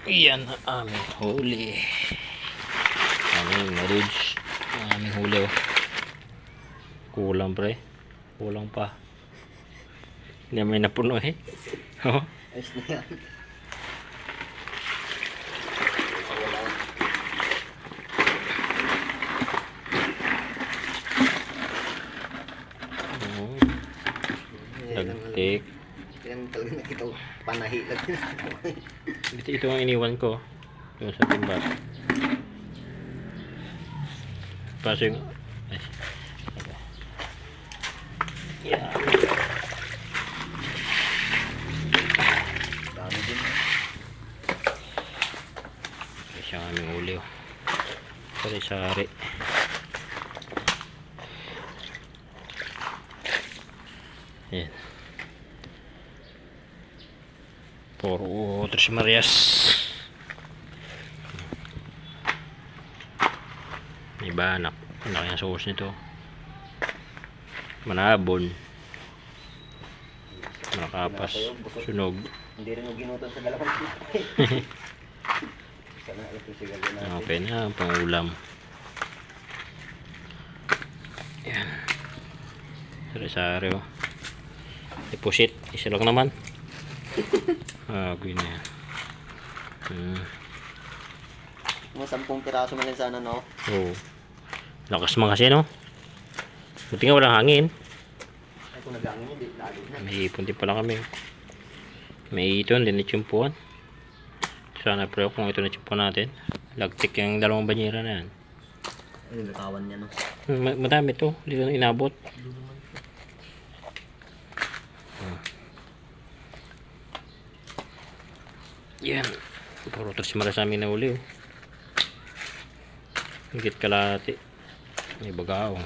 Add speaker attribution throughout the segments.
Speaker 1: Iyan ang aming huli. Aming marriage. Ang aming huli oh. Kulang pre. Kulang pa. Hindi may napuno eh. Oh.
Speaker 2: Ayos na yan.
Speaker 1: Oh. Tagtik.
Speaker 2: Yan talaga nakita ko. Panahi lang din.
Speaker 1: Ito ang iniwan ko. Yung sa timba. Paso yung... Ay. Yeah.
Speaker 2: Dami din.
Speaker 1: Ito ang aming uli oh. Sari-sari. Ayan. Puro Tres Marias. May banak. Ang laki ang sauce nito. Manabon. Malakapas. Sunog.
Speaker 2: Hindi rin mo ginutan sa dalawang kita. Sana alas yung sigaw natin.
Speaker 1: Okay na. Pangulam. Ayan. Sari-sari oh. Deposit. Isa lang naman. Gawin na yan.
Speaker 2: Mga 10 piraso man lang sana, no?
Speaker 1: Oo. Lakas man kasi no. Buti nga walang hangin.
Speaker 2: Ay, kung nag-angin yun, di lalo na.
Speaker 1: May ipon din pala kami. May ito, hindi natsimpuan. Sana pre kung ito natsimpuan natin. Lagtik yung dalawang banyera na yan.
Speaker 2: Ay, nakawan niya, no?
Speaker 1: Madami to. Hindi ko inabot. Yan. Puro Tres Marias sa amin na uli. Higit kalahati. May bagaong.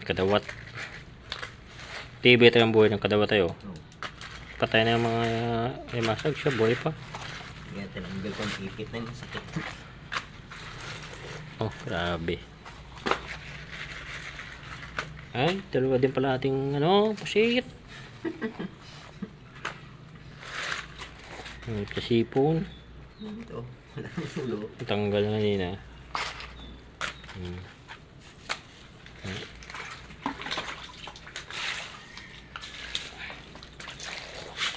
Speaker 1: Kadawat. TV ito yung buhay ng kadawat tayo. Patay na yung mga masag siya. Buhay pa.
Speaker 2: Kaya tinanggal ko ang ipit na yun. Sakit.
Speaker 1: Oh, grabe. Ay, dalawa din pala ating pusit. Kasipon.
Speaker 2: Ito. Wala na sulo.
Speaker 1: Tanggal na kanina.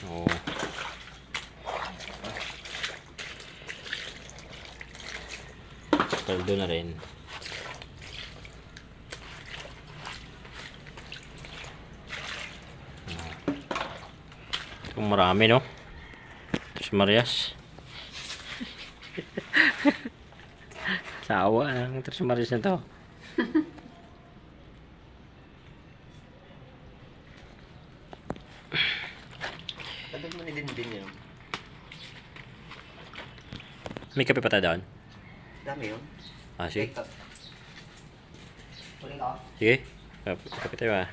Speaker 1: Oh. Kaldo na rin. Itong marami no. Tres Marias. Sawa ng Tres Marias na to.
Speaker 2: Tagal mo ni din yun.
Speaker 1: May kape pa tayo doon?
Speaker 2: Dami yun.
Speaker 1: Sige.
Speaker 2: Huli ka.
Speaker 1: Sige. Kape tayo ah.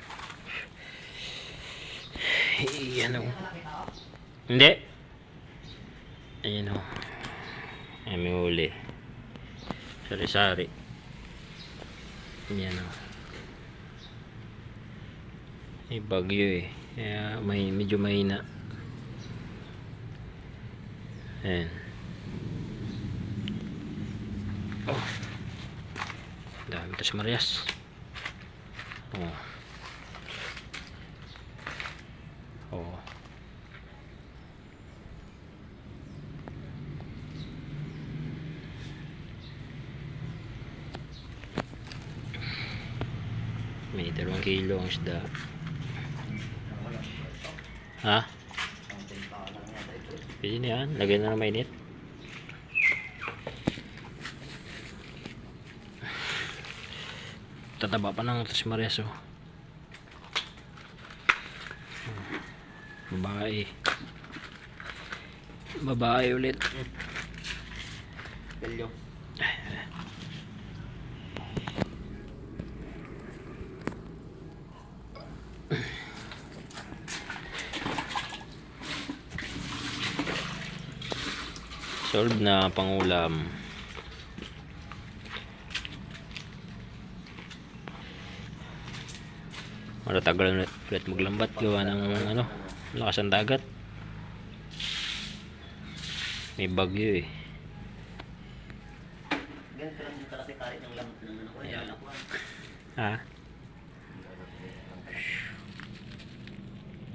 Speaker 1: Ayan o. Hindi. Ayan o. Ayan may huli. Sari-sari. Ayan o. May bagyo eh. Kaya medyo mahina. Ayan. Oh. Dami Tres Marias. Oh. Oh. May 2 kilo ang isda. Ha? Pwede na yan. Lagyan na ng mainit. Tataba pa ng Tres Marias oh. Babae. Babae ulit.
Speaker 2: Belyo.
Speaker 1: Solve na pangulam. Matatagal ulit maglambat gawa ng ano, lakas ng dagat. May bagyo eh.
Speaker 2: Ganito lang yung kalaki kahit ng lamot ng ano ko.
Speaker 1: Ayan.
Speaker 2: Ayan ako.
Speaker 1: Ha?